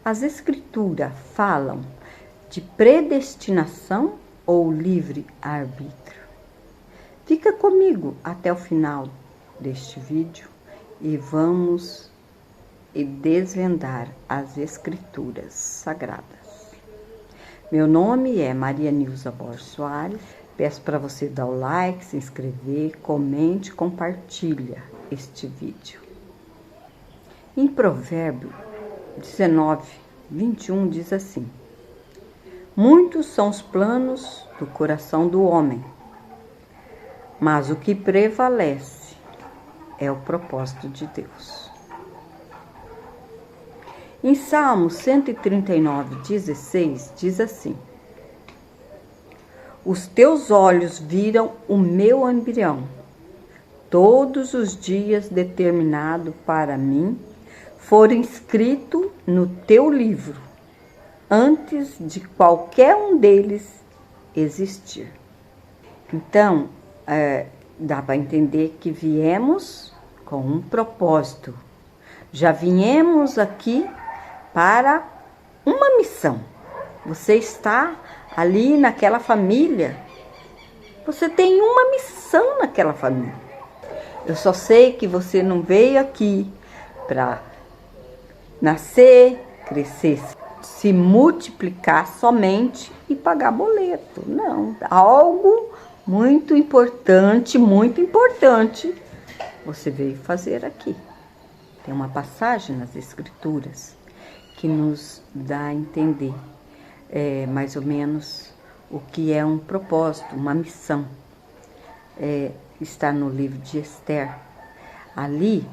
As Escrituras falam de predestinação ou livre-arbítrio? Fica comigo até o final deste vídeo e vamos desvendar as Escrituras Sagradas. Meu nome é Maria Nilza Borges Soares. Peço para você dar o like, se inscrever, comente, compartilha este vídeo. Em Provérbio 19:21 diz assim: muitos são os planos do coração do homem, mas o que prevalece é o propósito de Deus. Em Salmo 139:16 diz assim: os teus olhos viram o meu embrião, todos os dias determinado para mim foram escritos no teu livro, antes de qualquer um deles existir. Então, dá para entender que viemos com um propósito. Já viemos aqui para uma missão. Você está ali naquela família. Você tem uma missão naquela família. Eu só sei que você não veio aqui para nascer, crescer, se multiplicar somente e pagar boleto. Não, algo muito importante você veio fazer aqui. Tem uma passagem nas Escrituras que nos dá a entender mais ou menos o que é um propósito, uma missão. Está no livro de Esther. Ali,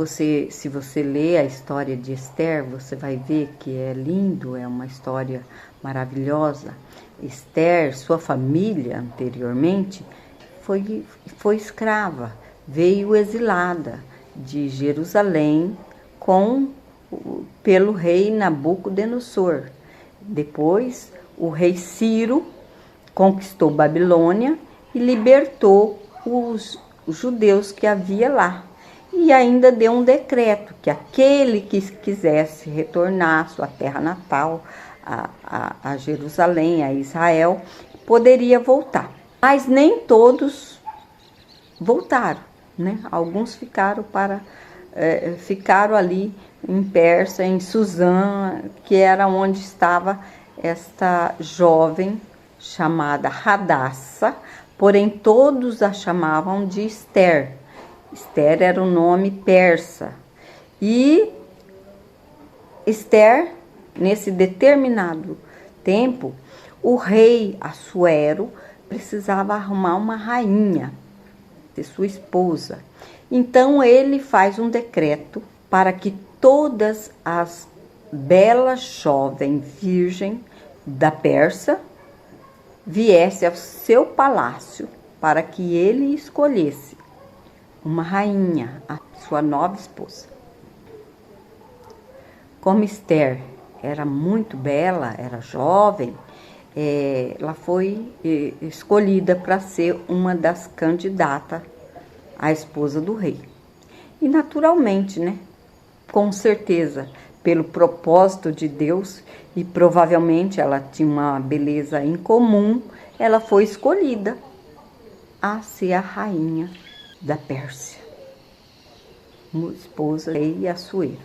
se você ler a história de Esther, você vai ver que é lindo, é uma história maravilhosa. Esther, sua família anteriormente, foi escrava, veio exilada de Jerusalém pelo rei Nabucodonosor. Depois, o rei Ciro conquistou Babilônia e libertou os judeus que havia lá. E ainda deu um decreto que aquele que quisesse retornar à sua terra natal, a Jerusalém, a Israel, poderia voltar. Mas nem todos voltaram, né? Alguns ficaram ali em Pérsia, em Suzã, que era onde estava esta jovem chamada Radassa, porém todos a chamavam de Esther. Esther era um nome persa. E Esther, nesse determinado tempo, o rei Assuero precisava arrumar uma rainha, de sua esposa. Então ele faz um decreto para que todas as belas jovens virgens da Pérsia viessem ao seu palácio para que ele escolhesse uma rainha, a sua nova esposa. Como Esther era muito bela, era jovem, ela foi escolhida para ser uma das candidatas à esposa do rei. E naturalmente, né, com certeza, pelo propósito de Deus, e provavelmente ela tinha uma beleza incomum, ela foi escolhida a ser a rainha da Pérsia, esposa do rei Assuero.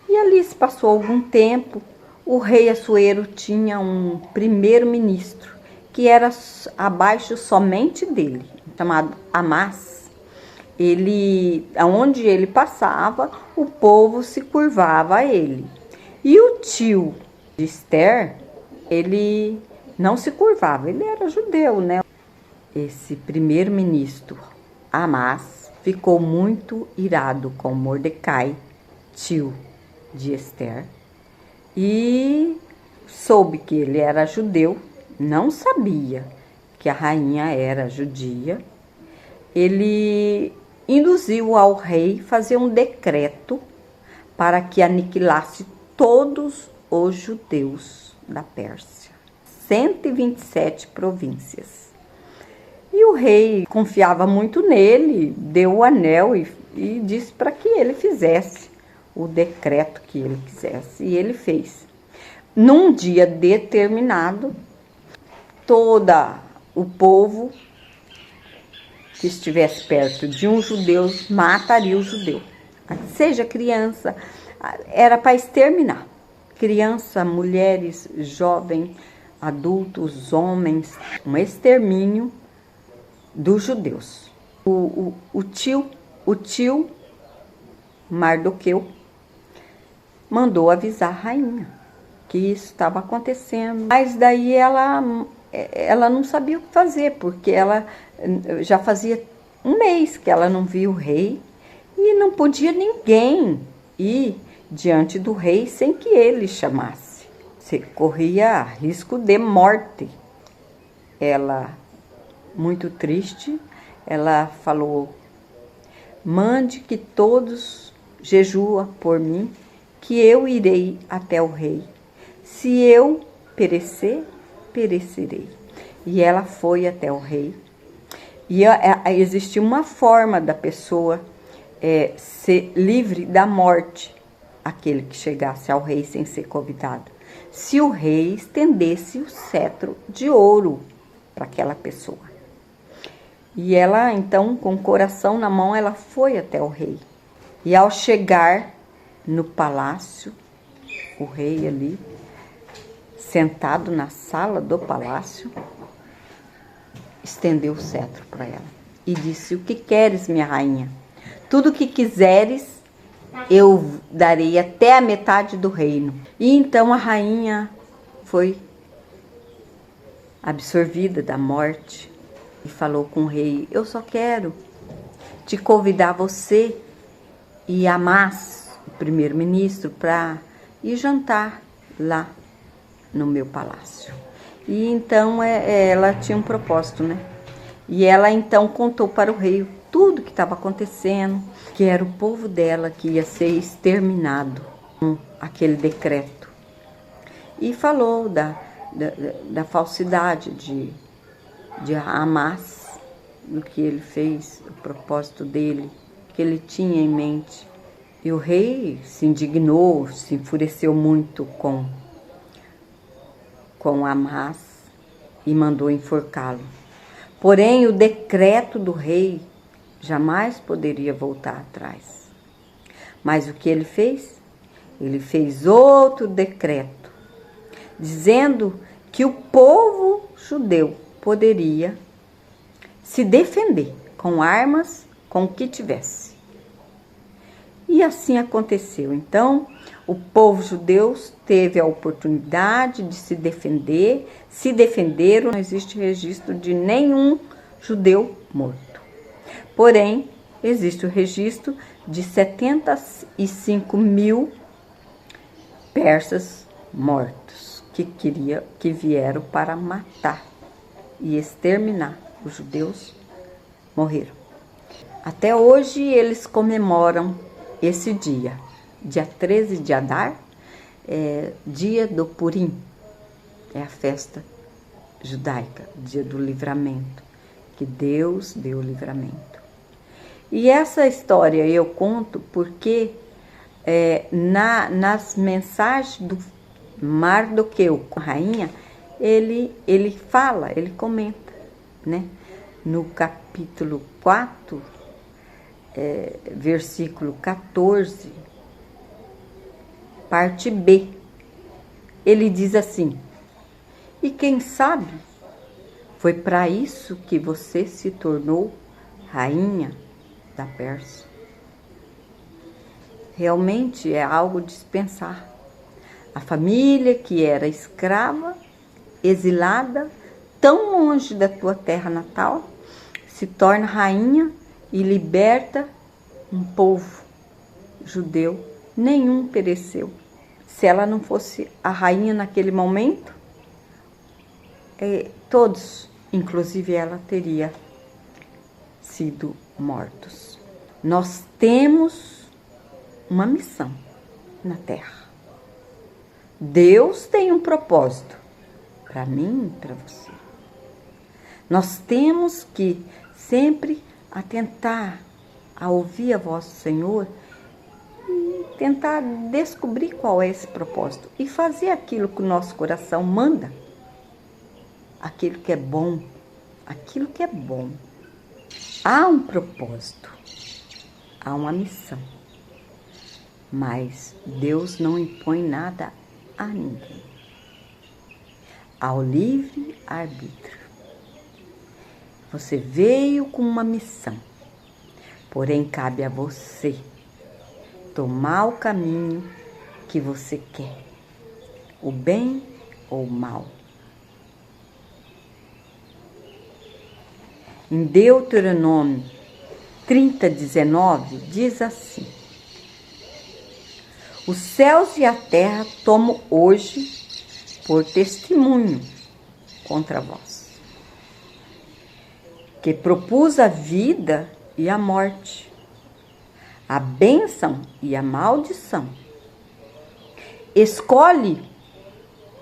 E ali se passou algum tempo, o rei Assuero tinha um primeiro-ministro, que era abaixo somente dele, chamado Amás. Aonde ele passava, o povo se curvava a ele. E o tio de Esther, ele não se curvava, ele era judeu, né? Esse primeiro-ministro, Amás, ficou muito irado com Mordecai, tio de Esther, e soube que ele era judeu, não sabia que a rainha era judia. Ele induziu ao rei fazer um decreto para que aniquilasse todos os judeus da Pérsia, 127 províncias. E o rei confiava muito nele, deu o anel e disse para que ele fizesse o decreto que ele quisesse. E ele fez. Num dia determinado, todo o povo que estivesse perto de um judeu mataria o judeu. Seja criança, era para exterminar. Criança, mulheres, jovens, adultos, homens, um extermínio dos judeus. O tio Mardoqueu mandou avisar a rainha que isso estava acontecendo. Mas daí ela não sabia o que fazer, porque ela já fazia um mês que ela não via o rei e não podia ninguém ir diante do rei sem que ele chamasse. Você corria risco de morte. Ela, muito triste, ela falou: mande que todos jejuem por mim, que eu irei até o rei. Se eu perecer, perecerei. E ela foi até o rei. E existia uma forma da pessoa ser livre da morte, aquele que chegasse ao rei sem ser convidado. Se o rei estendesse o cetro de ouro para aquela pessoa. E ela, então, com o coração na mão, ela foi até o rei. E ao chegar no palácio, o rei ali, sentado na sala do palácio, estendeu o cetro para ela e disse: o que queres, minha rainha? Tudo o que quiseres, eu darei até a metade do reino. E então a rainha foi absorvida da morte e falou com o rei: eu só quero te convidar, você e Amás, o primeiro-ministro, para ir jantar lá no meu palácio. E então ela tinha um propósito, né? E ela então contou para o rei tudo que estava acontecendo, que era o povo dela que ia ser exterminado com aquele decreto. E falou da falsidade de Amás, do que ele fez, o propósito dele, que ele tinha em mente. E o rei se indignou, se enfureceu muito com Amás e mandou enforcá-lo. Porém, o decreto do rei jamais poderia voltar atrás. Mas o que ele fez? Ele fez outro decreto, dizendo que o povo judeu poderia se defender com armas, com o que tivesse. E assim aconteceu. Então, o povo judeu teve a oportunidade de se defender, se defenderam, não existe registro de nenhum judeu morto. Porém, existe o registro de 75 mil persas mortos, que vieram para matar e exterminar os judeus, morreram. Até hoje eles comemoram esse dia 13 de Adar, dia do Purim, é a festa judaica, dia do livramento, que Deus deu o livramento. E essa história eu conto porque nas mensagens do Mardoqueu com a rainha, ele fala, ele comenta, né? No capítulo 4, versículo 14, parte B, ele diz assim: e quem sabe, foi para isso que você se tornou rainha da Pérsia. Realmente é algo de se pensar. A família que era escrava, exilada, tão longe da tua terra natal, se torna rainha e liberta um povo judeu. Nenhum pereceu. Se ela não fosse a rainha naquele momento, todos, inclusive ela, teria sido mortos. Nós temos uma missão na terra. Deus tem um propósito para mim e para você. Nós temos que sempre atentar a ouvir a voz do Senhor e tentar descobrir qual é esse propósito e fazer aquilo que o nosso coração manda, aquilo que é bom, aquilo que é bom. Há um propósito, há uma missão, mas Deus não impõe nada a ninguém. Há o livre arbítrio. Você veio com uma missão, porém cabe a você tomar o caminho que você quer, o bem ou o mal. Em Deuteronômio 30:19 diz assim: os céus e a terra tomo hoje por testemunho contra vós, que propus a vida e a morte, a bênção e a maldição. Escolhe,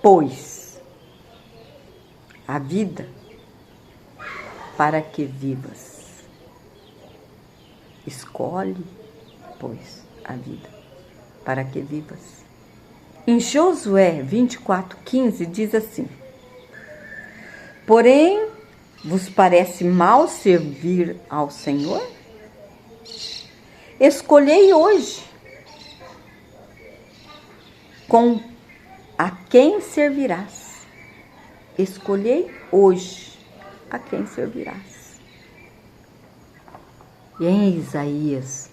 pois, a vida para que vivas. Escolhe, pois, a vida para que vivas. Em Josué 24:15 diz assim: porém, vos parece mal servir ao Senhor? Escolhei hoje com a quem servirás. Escolhei hoje a quem servirás. E em Isaías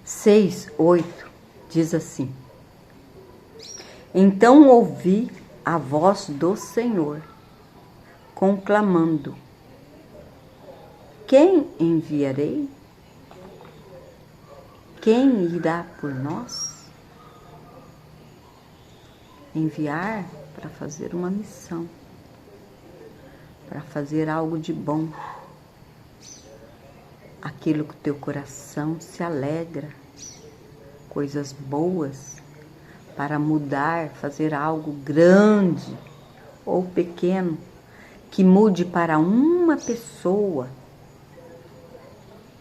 6:8 diz assim: então ouvi a voz do Senhor, conclamando: quem enviarei? Quem irá por nós? Enviar para fazer uma missão, para fazer algo de bom, aquilo que o teu coração se alegra, coisas boas, para mudar, fazer algo grande ou pequeno, que mude para uma pessoa,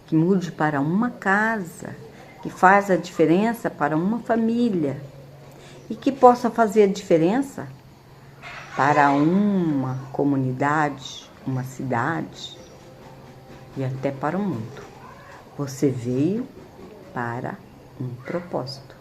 que mude para uma casa, que faz a diferença para uma família e que possa fazer a diferença para uma comunidade, uma cidade e até para o mundo. Você veio para um propósito.